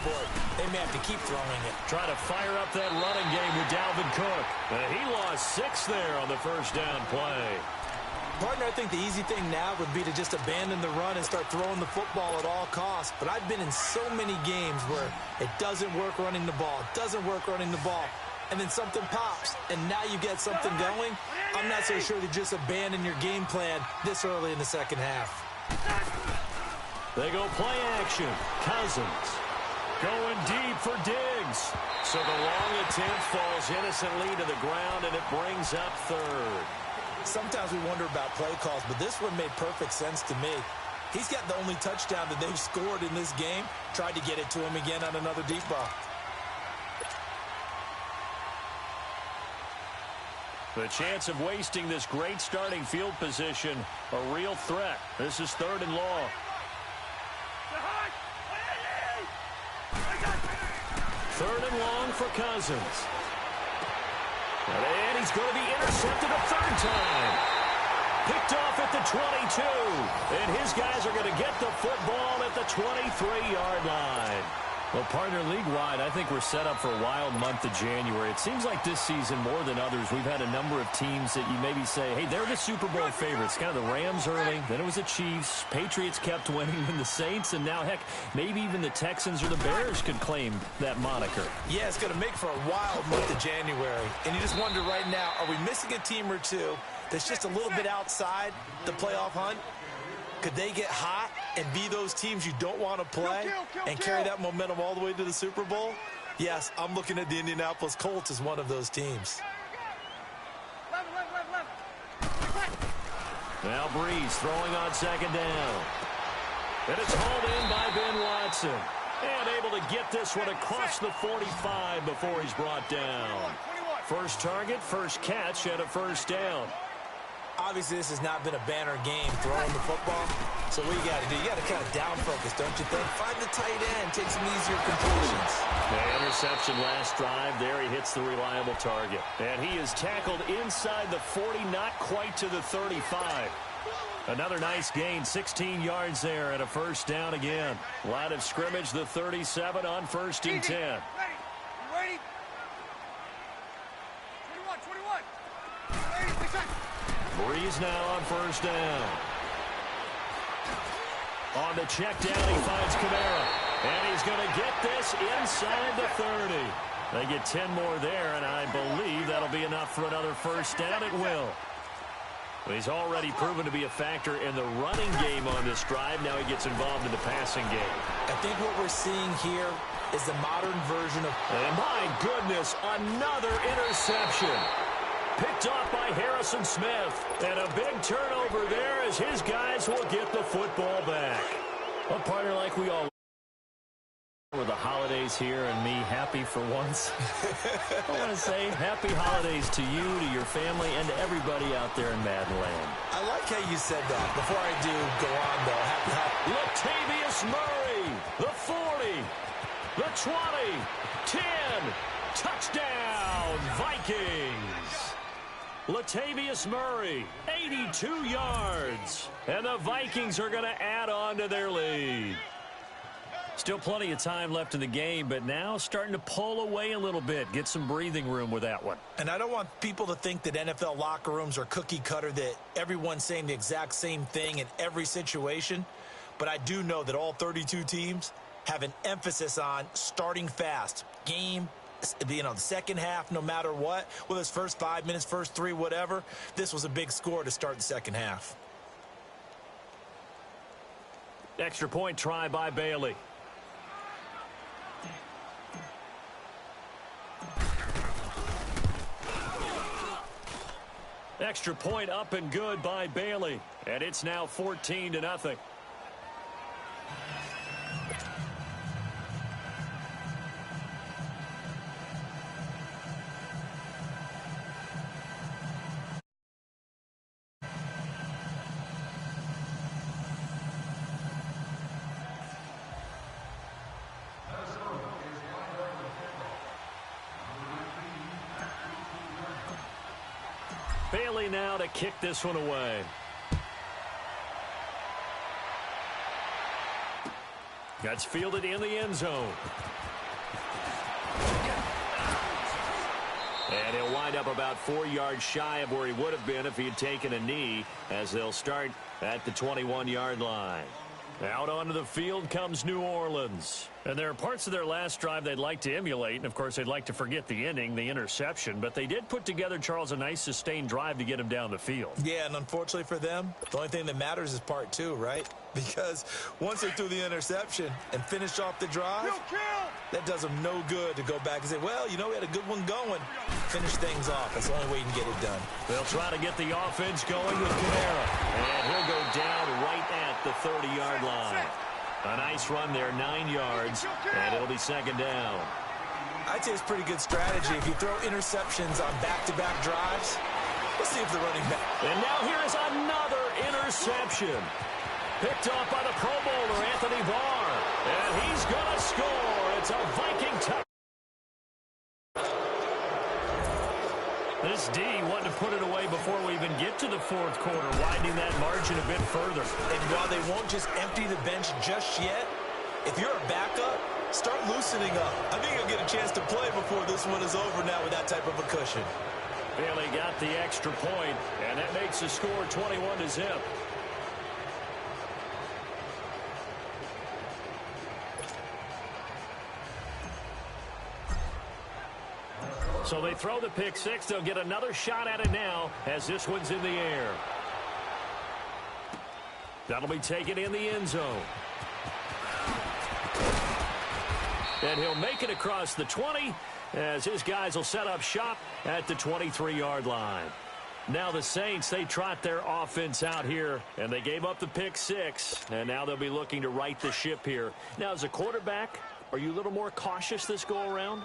support. They may have to keep throwing it. Trying to fire up that running game with Dalvin Cook. He lost 6 there on the first down play. Partner, I think the easy thing now would be to just abandon the run and start throwing the football at all costs. But I've been in so many games where it doesn't work running the ball. It doesn't work running the ball. And then something pops, and now you get something going. I'm not so sure to just abandon your game plan this early in the second half. They go play action. Cousins going deep for Diggs. So the long attempt falls innocently to the ground, and it brings up third. Sometimes we wonder about play calls, but this one made perfect sense to me. He's got the only touchdown that they've scored in this game. Tried to get it to him again on another deep ball. The chance of wasting this great starting field position, a real threat. This is 3rd and long. 3rd and long for Cousins. And he's going to be intercepted a 3rd time. Picked off at the 22. And his guys are going to get the football at the 23-yard line. Well, partner, league-wide, I think we're set up for a wild month of January. It seems like this season, more than others, we've had a number of teams that you maybe say, hey, they're the Super Bowl favorites. Kind of the Rams early, then it was the Chiefs. Patriots kept winning, and the Saints, and now, heck, maybe even the Texans or the Bears could claim that moniker. Yeah, it's going to make for a wild month of January. And you just wonder right now, are we missing a team or two that's just a little bit outside the playoff hunt? Could they get hot and be those teams you don't want to play and carry that momentum all the way to the Super Bowl? Yes, I'm looking at the Indianapolis Colts as one of those teams. Now Breeze throwing on 2nd down. And it's hauled in by Ben Watson. And able to get this one across the 45 before he's brought down. First target, first catch, and a 1st down. Obviously, this has not been a banner game throwing the football. So what you got to do, you got to kind of down focus, don't you think? Find the tight end, take some easier completions. The interception last drive. There he hits the reliable target. And he is tackled inside the 40, not quite to the 35. Another nice gain, 16 yards there and a 1st down again. Line of scrimmage, the 37 on 1st and 10. Ready? 21. Breeze now on 1st down. On the check down, he finds Kamara. And he's going to get this inside the 30. They get 10 more there, and I believe that'll be enough for another 1st down. It will. He's already proven to be a factor in the running game on this drive. Now he gets involved in the passing game. I think what we're seeing here is the modern version of... And my goodness, another interception. Picked off by Harrison Smith. And a big turnover there as his guys will get the football back. A partner like we all with the holidays here and me happy for once. I want to say happy holidays to you, to your family, and to everybody out there in Madden land. I like how you said that. Before I do go on, though, happy. Latavius Murray, the 40, the 20, 10, touchdown, Vikings. Latavius Murray, 82 yards. And the Vikings are going to add on to their lead. Still plenty of time left in the game, but now starting to pull away a little bit. Get some breathing room with that one. And I don't want people to think that NFL locker rooms are cookie cutter, that everyone's saying the exact same thing in every situation. But I do know that all 32 teams have an emphasis on starting fast. Game, the second half, no matter what. Whether it's first 5 minutes, first 3, whatever. This was a big score to start the second half. Extra point try by Bailey. Extra point up and good by Bailey. And it's now 14-0. Bailey now to kick this one away. That's fielded in the end zone. And he'll wind up about 4 yards shy of where he would have been if he had taken a knee, as they'll start at the 21-yard line. Out onto the field comes New Orleans. And there are parts of their last drive they'd like to emulate, and, of course, they'd like to forget the inning, the interception. But they did put together, Charles, a nice sustained drive to get him down the field. Yeah, and unfortunately for them, the only thing that matters is part two, right? Because once they threw the interception and finished off the drive, that does them no good to go back and say, well, you know, we had a good one going. Finish things off. That's the only way you can get it done. They'll try to get the offense going with Kamara. And he'll go down right at the 30-yard line. A nice run there, 9 yards, and it'll be second down. I'd say it's pretty good strategy. If you throw interceptions on back-to-back drives, let's see if the running back. And now here is another interception. Picked off by the Pro Bowler, Anthony Barr. And he's going to score. It's a Viking touchdown. This D wanted to put it away before we even get to the fourth quarter, widening that margin a bit further. And while they won't just empty the bench just yet, if you're a backup, start loosening up. I think you'll get a chance to play before this one is over now with that type of a cushion. Bailey got the extra point, and that makes the score 21-0. So they throw the pick six. They'll get another shot at it now as this one's in the air. That'll be taken in the end zone. And he'll make it across the 20 as his guys will set up shop at the 23-yard line. Now the Saints, they trot their offense out here, and they gave up the pick six, and now they'll be looking to right the ship here. Now, as a quarterback, are you a little more cautious this go-around?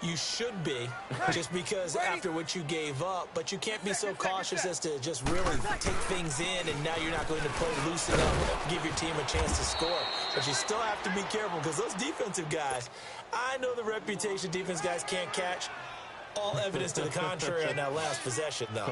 You should be, just because after what you gave up, but you can't be so cautious as to just really take things in, and now you're not going to play loose enough, give your team a chance to score. But you still have to be careful, because those defensive guys, I know the reputation defense guys can't catch. All evidence to the contrary on that last possession, though.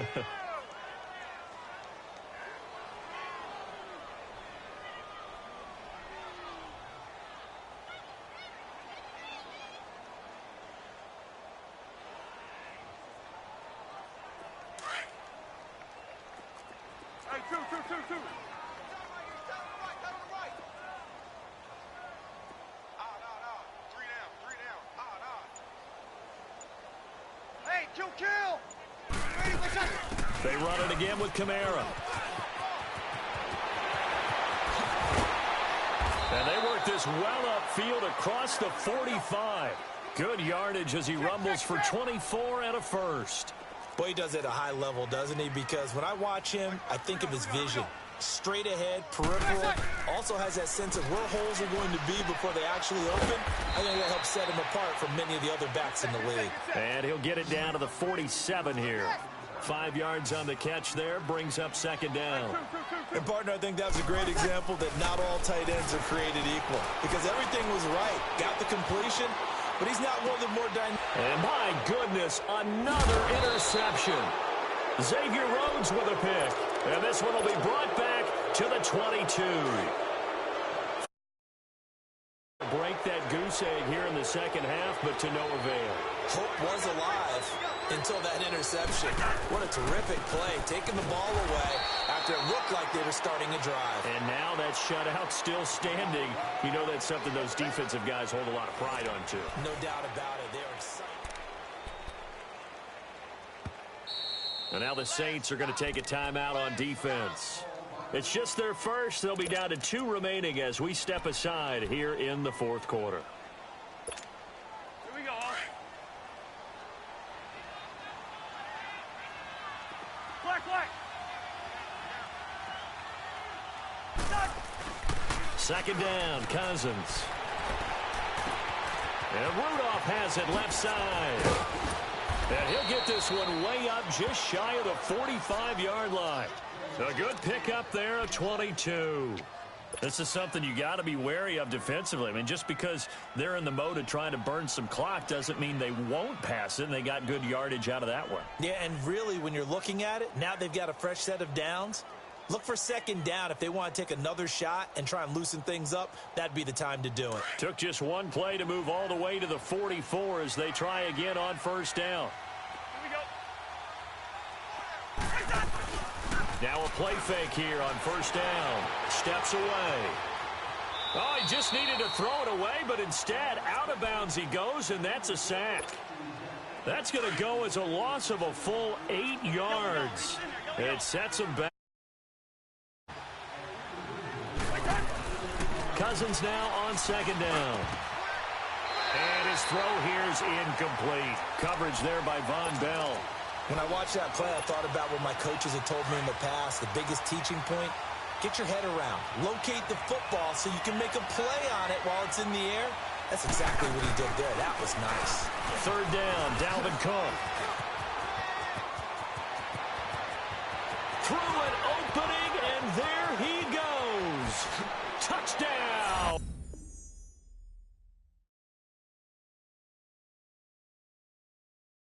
They run it again with Kamara. And they work this well upfield across the 45. Good yardage as he rumbles for 24 and a first. Boy, he does it at a high level, doesn't he? Because when I watch him, I think of his vision. Straight ahead, peripheral, also has that sense of where holes are going to be before they actually open. I think that helps set him apart from many of the other backs in the league. And he'll get it down to the 47 here. 5 yards on the catch there, brings up second down. And, partner, I think that was a great example that not all tight ends are created equal. Because everything was right. Got the completion, but he's not one of the more dynamic. And, my goodness, another interception. Xavier Rhodes with a pick. And this one will be brought back to the 22. Break that goose egg here in the second half, but to no avail. Hope was alive until that interception. What a terrific play, taking the ball away after it looked like they were starting a drive. And now that shutout still standing. You know that's something those defensive guys hold a lot of pride on, too. No doubt about it. They're excited. And now the Saints are going to take a timeout on defense. It's just their first. They'll be down to 2 remaining as we step aside here in the fourth quarter. Here we go. Black. Second down, Cousins. And Rudolph has it left side. And he'll get this one way up just shy of the 45-yard line. A good pickup there of 22. This is something you got to be wary of defensively. I mean, just because they're in the mode of trying to burn some clock doesn't mean they won't pass it, and they got good yardage out of that one. Yeah, and really, when you're looking at it, now they've got a fresh set of downs. Look for second down. If they want to take another shot and try and loosen things up, that'd be the time to do it. Took just one play to move all the way to the 44 as they try again on first down. Now a play fake here on first down. Steps away. Oh, he just needed to throw it away, but instead, out of bounds he goes, and that's a sack. That's going to go as a loss of a full 8 yards. It sets him back. Cousins now on second down. And his throw here is incomplete. Coverage there by Von Bell. When I watched that play, I thought about what my coaches had told me in the past. The biggest teaching point, get your head around. Locate the football so you can make a play on it while it's in the air. That's exactly what he did there. That was nice. Third down, Dalvin Cook. Threw it